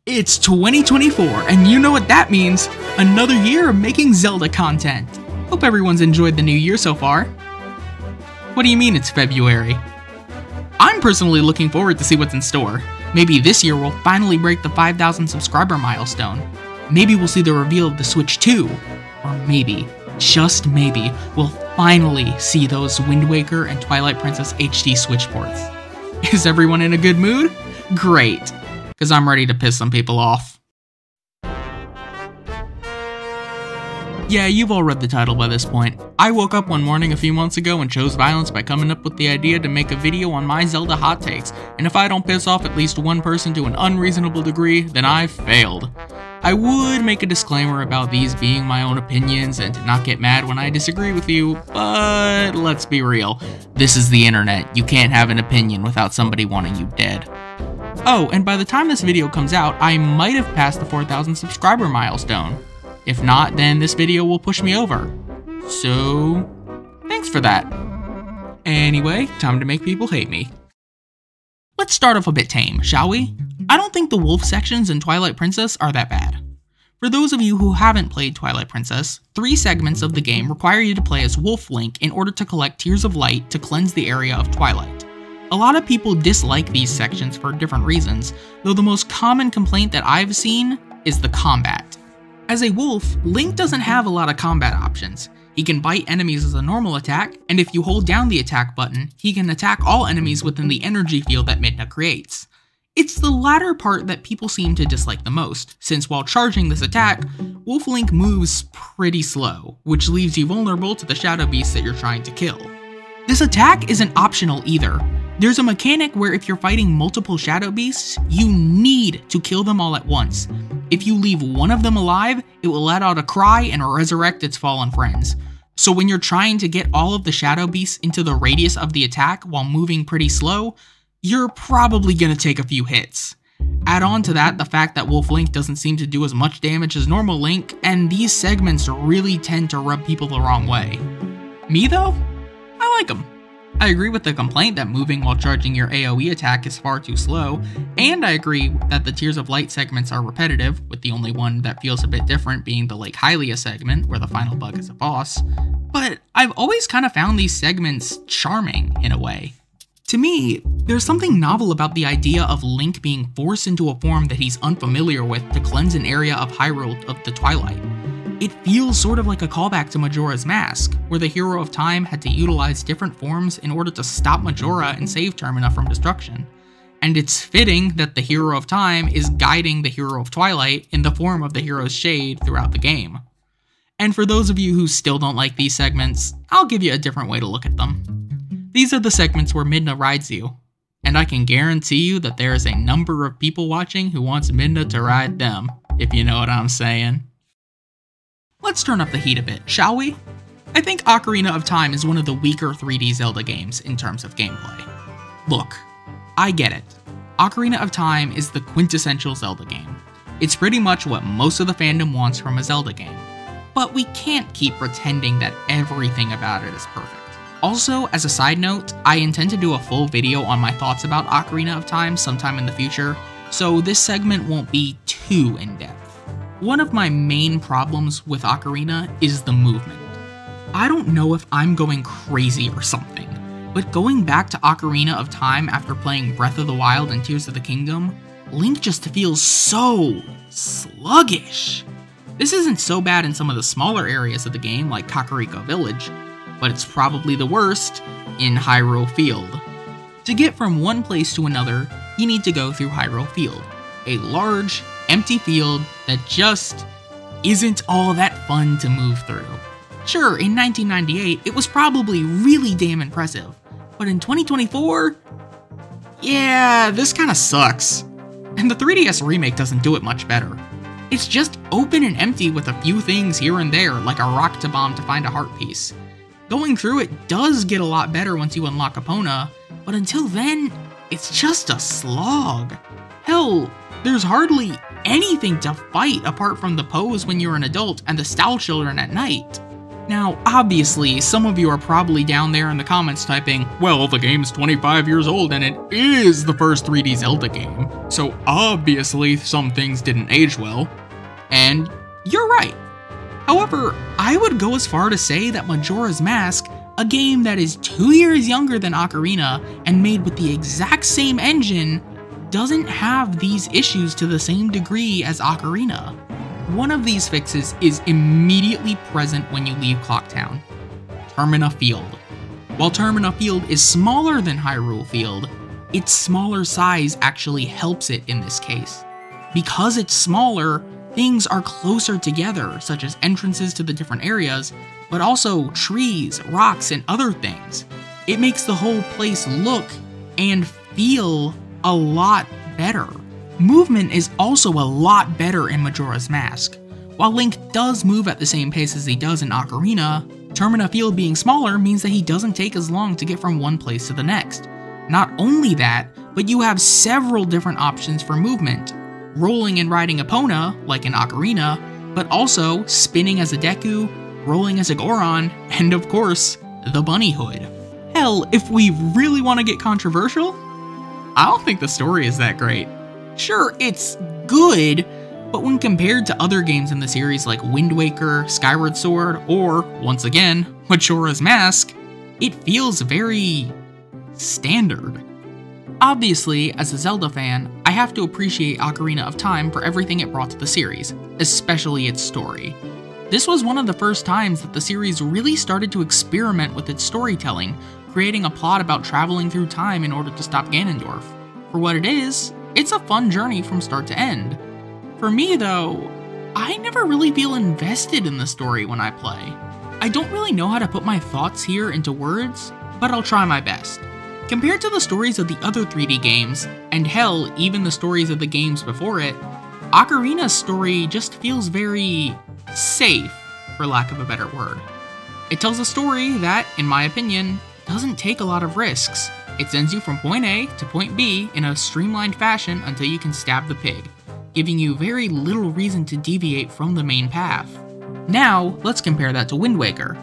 It's 2024, and you know what that means. Another year of making Zelda content. Hope everyone's enjoyed the new year so far. What do you mean it's February? I'm personally looking forward to see what's in store. Maybe this year we'll finally break the 5,000 subscriber milestone. Maybe we'll see the reveal of the Switch 2. Or maybe, just maybe, we'll finally see those Wind Waker and Twilight Princess HD Switch ports. Is everyone in a good mood? Great, because I'm ready to piss some people off. Yeah, you've all read the title by this point. I woke up one morning a few months ago and chose violence by coming up with the idea to make a video on my Zelda hot takes, and if I don't piss off at least one person to an unreasonable degree, then I've failed. I would make a disclaimer about these being my own opinions and to not get mad when I disagree with you, but let's be real. This is the internet. You can't have an opinion without somebody wanting you dead. Oh, and by the time this video comes out, I might have passed the 4,000 subscriber milestone. If not, then this video will push me over. So, thanks for that. Anyway, time to make people hate me. Let's start off a bit tame, shall we? I don't think the wolf sections in Twilight Princess are that bad. For those of you who haven't played Twilight Princess, 3 segments of the game require you to play as Wolf Link in order to collect Tears of Light to cleanse the area of Twilight. A lot of people dislike these sections for different reasons, though the most common complaint that I've seen is the combat. As a wolf, Link doesn't have a lot of combat options. He can bite enemies as a normal attack, and if you hold down the attack button, he can attack all enemies within the energy field that Midna creates. It's the latter part that people seem to dislike the most, since while charging this attack, Wolf Link moves pretty slow, which leaves you vulnerable to the shadow beasts that you're trying to kill. This attack isn't optional either. There's a mechanic where if you're fighting multiple shadow beasts, you need to kill them all at once. If you leave one of them alive, it will let out a cry and resurrect its fallen friends. So when you're trying to get all of the shadow beasts into the radius of the attack while moving pretty slow, you're probably gonna take a few hits. Add on to that the fact that Wolf Link doesn't seem to do as much damage as normal Link, and these segments really tend to rub people the wrong way. Me though? I like them. I agree with the complaint that moving while charging your AoE attack is far too slow, and I agree that the Tears of Light segments are repetitive, with the only one that feels a bit different being the Lake Hylia segment, where the final bug is a boss, but I've always kind of found these segments charming in a way. To me, there's something novel about the idea of Link being forced into a form that he's unfamiliar with to cleanse an area of Hyrule of the Twilight. It feels sort of like a callback to Majora's Mask, where the Hero of Time had to utilize different forms in order to stop Majora and save Termina from destruction. And it's fitting that the Hero of Time is guiding the Hero of Twilight in the form of the Hero's Shade throughout the game. And for those of you who still don't like these segments, I'll give you a different way to look at them. These are the segments where Midna rides you, and I can guarantee you that there is a number of people watching who wants Midna to ride them, if you know what I'm saying. Let's turn up the heat a bit, shall we? I think Ocarina of Time is one of the weaker 3D Zelda games in terms of gameplay. Look, I get it. Ocarina of Time is the quintessential Zelda game. It's pretty much what most of the fandom wants from a Zelda game. But we can't keep pretending that everything about it is perfect. Also, as a side note, I intend to do a full video on my thoughts about Ocarina of Time sometime in the future, so this segment won't be too in-depth. One of my main problems with Ocarina is the movement. I don't know if I'm going crazy or something, but going back to Ocarina of Time after playing Breath of the Wild and Tears of the Kingdom, Link just feels so sluggish. This isn't so bad in some of the smaller areas of the game like Kakariko Village, but it's probably the worst in Hyrule Field. To get from one place to another, you need to go through Hyrule Field, a large, empty field that just isn't all that fun to move through. Sure, in 1998, it was probably really damn impressive, but in 2024, yeah, this kinda sucks. And the 3DS remake doesn't do it much better. It's just open and empty with a few things here and there, like a rock to bomb to find a heart piece. Going through it does get a lot better once you unlock Epona, but until then, it's just a slog. Hell, there's hardly anything to fight apart from the pose when you're an adult and the Style Children at night. Now, obviously, some of you are probably down there in the comments typing, well, the game's 25 years old and it is the first 3D Zelda game, so obviously some things didn't age well. And you're right. However, I would go as far to say that Majora's Mask, a game that is 2 years younger than Ocarina and made with the exact same engine, doesn't have these issues to the same degree as Ocarina. One of these fixes is immediately present when you leave Clocktown: Termina Field. While Termina Field is smaller than Hyrule Field, its smaller size actually helps it in this case. Because it's smaller, things are closer together, such as entrances to the different areas, but also trees, rocks, and other things. It makes the whole place look and feel a lot better. Movement is also a lot better in Majora's Mask. While Link does move at the same pace as he does in Ocarina, Termina Field being smaller means that he doesn't take as long to get from one place to the next. Not only that, but you have several different options for movement. Rolling and riding Epona, like in Ocarina, but also spinning as a Deku, rolling as a Goron, and of course, the bunny hood. Hell, if we really want to get controversial, I don't think the story is that great. Sure, it's good, but when compared to other games in the series like Wind Waker, Skyward Sword, or, once again, Majora's Mask, it feels very standard. Obviously, as a Zelda fan, I have to appreciate Ocarina of Time for everything it brought to the series, especially its story. This was one of the first times that the series really started to experiment with its storytelling, creating a plot about traveling through time in order to stop Ganondorf. For what it is, it's a fun journey from start to end. For me though, I never really feel invested in the story when I play. I don't really know how to put my thoughts here into words, but I'll try my best. Compared to the stories of the other 3D games, and hell, even the stories of the games before it, Ocarina's story just feels very safe, for lack of a better word. It tells a story that, in my opinion, doesn't take a lot of risks. It sends you from point A to point B in a streamlined fashion until you can stab the pig, giving you very little reason to deviate from the main path. Now, let's compare that to Wind Waker.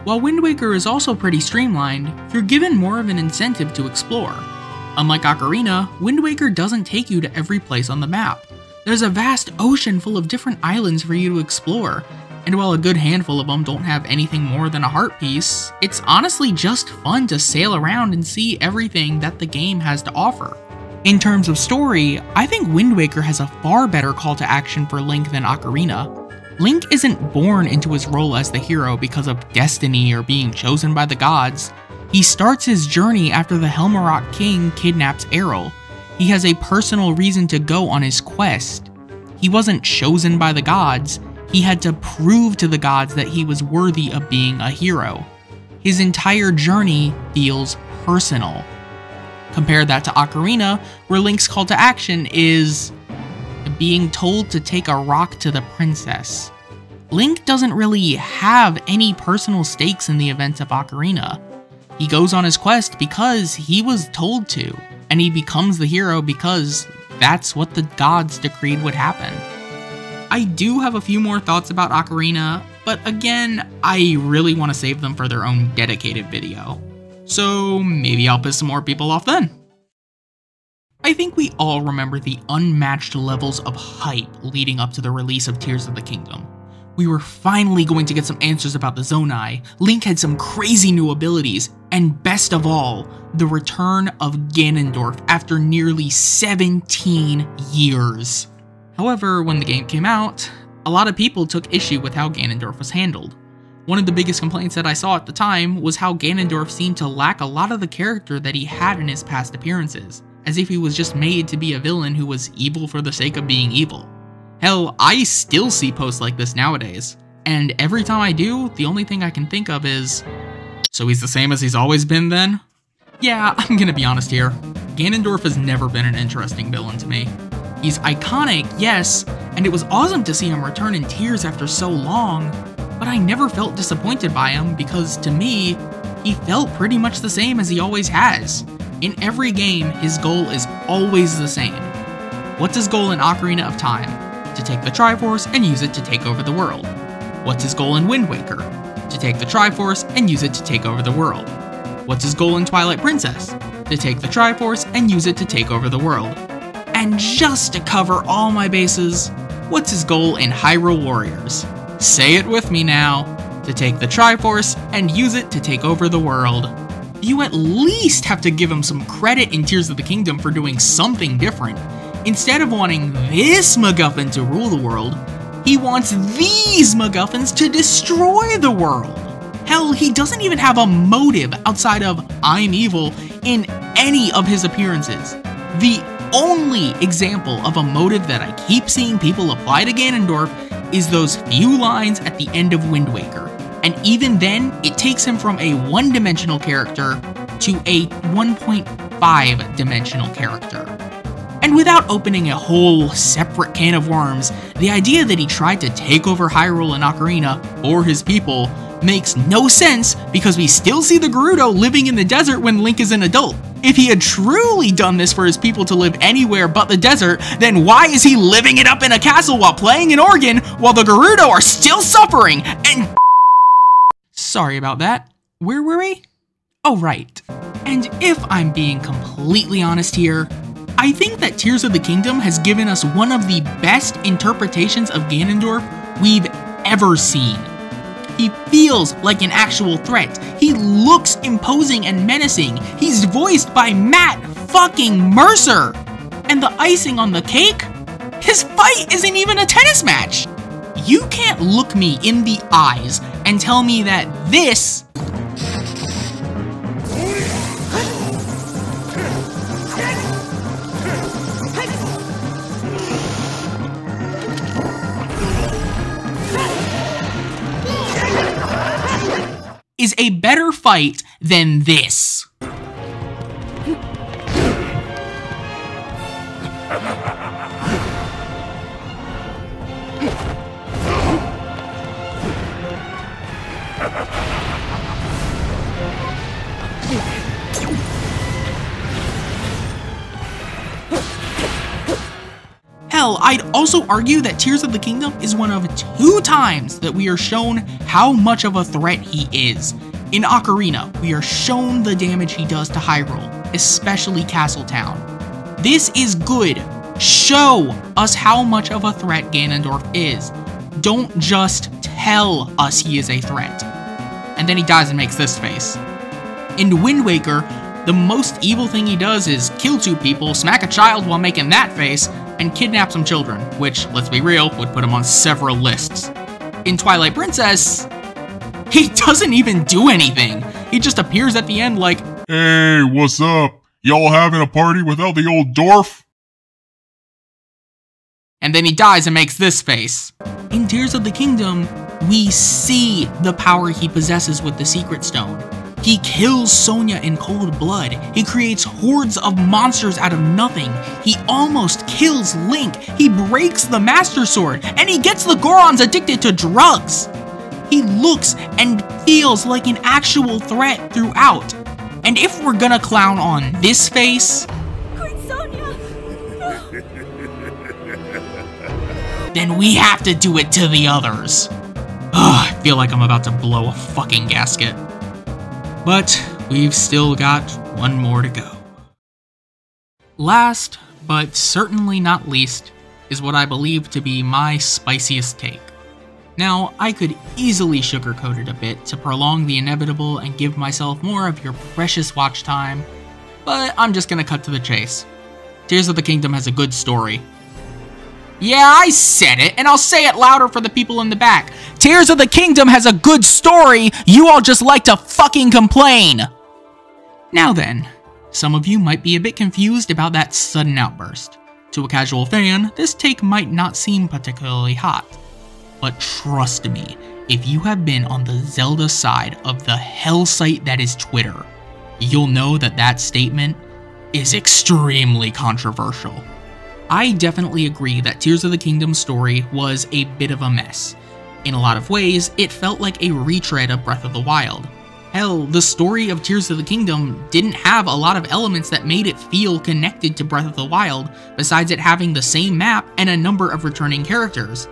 While Wind Waker is also pretty streamlined, you're given more of an incentive to explore. Unlike Ocarina, Wind Waker doesn't take you to every place on the map. There's a vast ocean full of different islands for you to explore, and while a good handful of them don't have anything more than a heart piece, it's honestly just fun to sail around and see everything that the game has to offer. In terms of story, I think Wind Waker has a far better call to action for Link than Ocarina. Link isn't born into his role as the hero because of destiny or being chosen by the gods. He starts his journey after the Helmarock King kidnaps Errol. He has a personal reason to go on his quest. He wasn't chosen by the gods. He had to prove to the gods that he was worthy of being a hero. His entire journey feels personal. Compare that to Ocarina, where Link's call to action is being told to take a rock to the princess. Link doesn't really have any personal stakes in the events of Ocarina. He goes on his quest because he was told to, and he becomes the hero because that's what the gods decreed would happen. I do have a few more thoughts about Ocarina, but again, I really want to save them for their own dedicated video. So maybe I'll piss some more people off then. I think we all remember the unmatched levels of hype leading up to the release of Tears of the Kingdom. We were finally going to get some answers about the Zonai, Link had some crazy new abilities, and best of all, the return of Ganondorf after nearly 17 years. However, when the game came out, a lot of people took issue with how Ganondorf was handled. One of the biggest complaints that I saw at the time was how Ganondorf seemed to lack a lot of the character that he had in his past appearances, as if he was just made to be a villain who was evil for the sake of being evil. Hell, I still see posts like this nowadays, and every time I do, the only thing I can think of is, so he's the same as he's always been then? Yeah, I'm gonna be honest here. Ganondorf has never been an interesting villain to me. He's iconic, yes, and it was awesome to see him return in tears after so long, but I never felt disappointed by him because, to me, he felt pretty much the same as he always has. In every game, his goal is always the same. What's his goal in Ocarina of Time? To take the Triforce and use it to take over the world. What's his goal in Wind Waker? To take the Triforce and use it to take over the world. What's his goal in Twilight Princess? To take the Triforce and use it to take over the world. And just to cover all my bases, what's his goal in Hyrule Warriors? Say it with me now. To take the Triforce and use it to take over the world. You at least have to give him some credit in Tears of the Kingdom for doing something different. Instead of wanting this MacGuffin to rule the world, he wants these MacGuffins to destroy the world. Hell, he doesn't even have a motive outside of I'm evil in any of his appearances. The only example of a motive that I keep seeing people apply to Ganondorf is those few lines at the end of Wind Waker. And even then, it takes him from a one-dimensional character to a 1.5-dimensional character. And without opening a whole separate can of worms, the idea that he tried to take over Hyrule and Ocarina for his people makes no sense because we still see the Gerudo living in the desert when Link is an adult. If he had truly done this for his people to live anywhere but the desert, then why is he living it up in a castle while playing an organ while the Gerudo are still suffering and... Sorry about that. Where were we? Oh, right. And if I'm being completely honest here, I think that Tears of the Kingdom has given us one of the best interpretations of Ganondorf we've ever seen. He feels like an actual threat. He looks imposing and menacing. He's voiced by Matt fucking Mercer. And the icing on the cake? His fight isn't even a tennis match. You can't look me in the eyes and tell me that this is a better fight than this. Hell, I'd also argue that Tears of the Kingdom is one of 2 times that we are shown how much of a threat he is. In Ocarina, we are shown the damage he does to Hyrule, especially Castletown. This is good. Show us how much of a threat Ganondorf is. Don't just tell us he is a threat. And then he dies and makes this face. In Wind Waker, the most evil thing he does is kill 2 people, smack a child while making that face, and kidnap some children, which, let's be real, would put him on several lists. In Twilight Princess, he doesn't even do anything. He just appears at the end like, "Hey, what's up? Y'all having a party without the old dwarf?" And then he dies and makes this face. In Tears of the Kingdom, we see the power he possesses with the Secret Stone. He kills Sonia in cold blood. He creates hordes of monsters out of nothing. He almost kills Link. He breaks the Master Sword, and he gets the Gorons addicted to drugs. He looks and feels like an actual threat throughout. And if we're gonna clown on this face, Queen Sonia! No. then we have to do it to the others. Ugh, I feel like I'm about to blow a fucking gasket. But we've still got one more to go. Last, but certainly not least, is what I believe to be my spiciest take. Now, I could easily sugarcoat it a bit to prolong the inevitable and give myself more of your precious watch time, but I'm just gonna cut to the chase. Tears of the Kingdom has a good story. Yeah, I said it, and I'll say it louder for the people in the back. Tears of the Kingdom has a good story, you all just like to fucking complain! Now then, some of you might be a bit confused about that sudden outburst. To a casual fan, this take might not seem particularly hot. But trust me, if you have been on the Zelda side of the hell site that is Twitter, you'll know that that statement is extremely controversial. I definitely agree that Tears of the Kingdom's story was a bit of a mess. In a lot of ways, it felt like a retread of Breath of the Wild. Hell, the story of Tears of the Kingdom didn't have a lot of elements that made it feel connected to Breath of the Wild, besides it having the same map and a number of returning characters.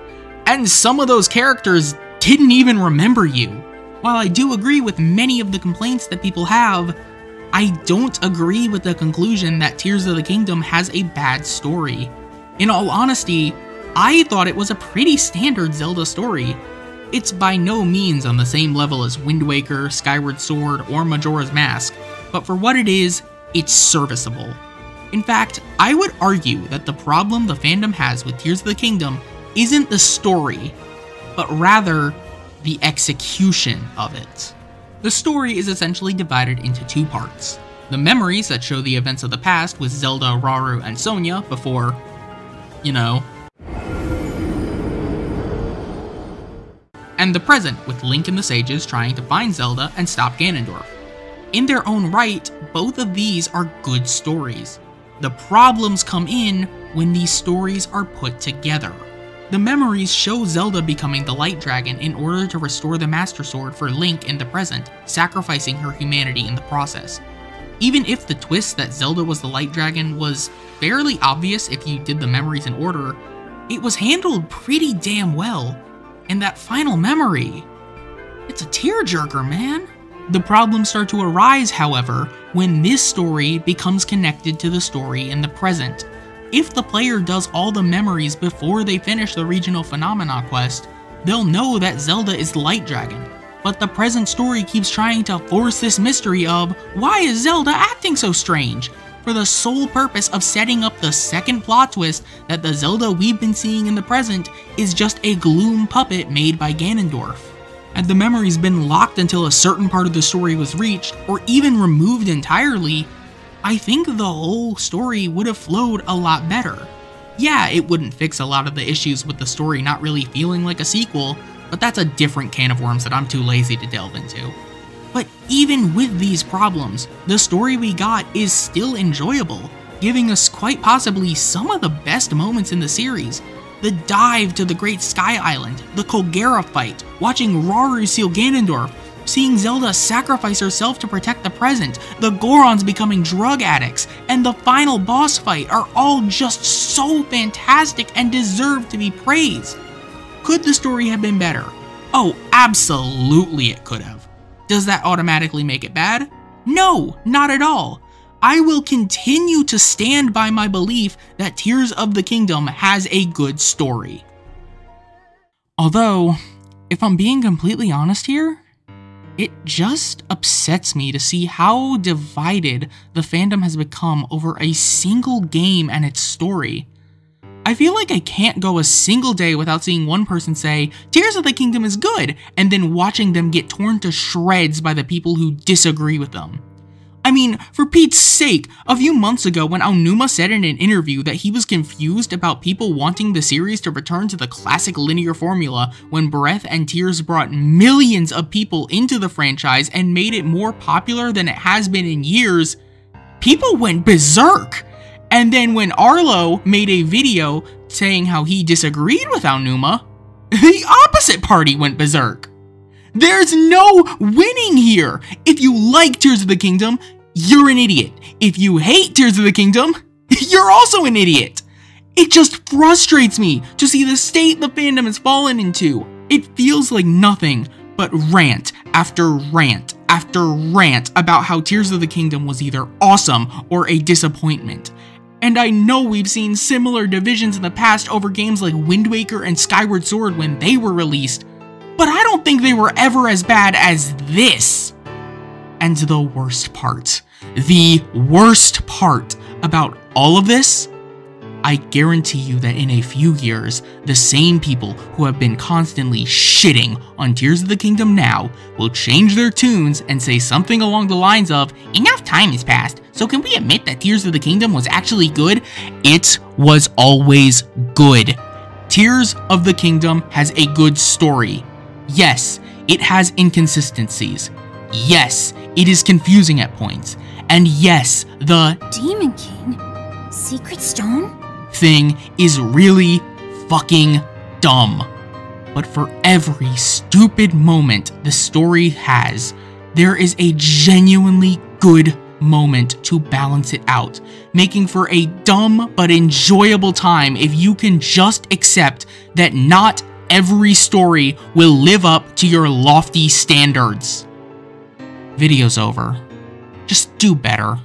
And some of those characters didn't even remember you. While I do agree with many of the complaints that people have, I don't agree with the conclusion that Tears of the Kingdom has a bad story. In all honesty, I thought it was a pretty standard Zelda story. It's by no means on the same level as Wind Waker, Skyward Sword, or Majora's Mask, but for what it is, it's serviceable. In fact, I would argue that the problem the fandom has with Tears of the Kingdom isn't the story, but rather the execution of it. The story is essentially divided into two parts. The memories that show the events of the past with Zelda, Rauru, and Sonia before, you know, and the present with Link and the Sages trying to find Zelda and stop Ganondorf. In their own right, both of these are good stories. The problems come in when these stories are put together. The memories show Zelda becoming the Light Dragon in order to restore the Master Sword for Link in the present, sacrificing her humanity in the process. Even if the twist that Zelda was the Light Dragon was fairly obvious if you did the memories in order, it was handled pretty damn well. And that final memory, it's a tearjerker, man. The problems start to arise, however, when this story becomes connected to the story in the present. If the player does all the memories before they finish the Regional Phenomena quest, they'll know that Zelda is the Light Dragon. But the present story keeps trying to force this mystery of, why is Zelda acting so strange? For the sole purpose of setting up the second plot twist that the Zelda we've been seeing in the present is just a gloom puppet made by Ganondorf. Had the memories been locked until a certain part of the story was reached, or even removed entirely, I think the whole story would have flowed a lot better. Yeah, it wouldn't fix a lot of the issues with the story not really feeling like a sequel, but that's a different can of worms that I'm too lazy to delve into. But even with these problems, the story we got is still enjoyable, giving us quite possibly some of the best moments in the series. The dive to the Great Sky Island, the Colgera fight, watching Rauru seal Ganondorf, seeing Zelda sacrifice herself to protect the present, the Gorons becoming drug addicts, and the final boss fight are all just so fantastic and deserve to be praised. Could the story have been better? Oh, absolutely it could have. Does that automatically make it bad? No, not at all. I will continue to stand by my belief that Tears of the Kingdom has a good story. Although, if I'm being completely honest here, it just upsets me to see how divided the fandom has become over a single game and its story. I feel like I can't go a single day without seeing one person say, Tears of the Kingdom is good, and then watching them get torn to shreds by the people who disagree with them. I mean, for Pete's sake, a few months ago when Aonuma said in an interview that he was confused about people wanting the series to return to the classic linear formula when Breath and Tears brought millions of people into the franchise and made it more popular than it has been in years, people went berserk. And then when Arlo made a video saying how he disagreed with Aonuma, the opposite party went berserk. There's no winning here. If you like Tears of the Kingdom, you're an idiot. If you hate Tears of the Kingdom, you're also an idiot. It just frustrates me to see the state the fandom has fallen into. It feels like nothing but rant after rant after rant about how Tears of the Kingdom was either awesome or a disappointment. And I know we've seen similar divisions in the past over games like Wind Waker and Skyward Sword when they were released, but I don't think they were ever as bad as this. And the worst part about all of this, I guarantee you that in a few years, the same people who have been constantly shitting on Tears of the Kingdom now will change their tunes and say something along the lines of, enough time has passed, so can we admit that Tears of the Kingdom was actually good? It was always good. Tears of the Kingdom has a good story. Yes, it has inconsistencies. Yes, it is confusing at points. And yes, the Demon King? Secret Stone? thing is really fucking dumb. But for every stupid moment the story has, there is a genuinely good moment to balance it out, making for a dumb but enjoyable time if you can just accept that not every story will live up to your lofty standards. Video's over. Just do better.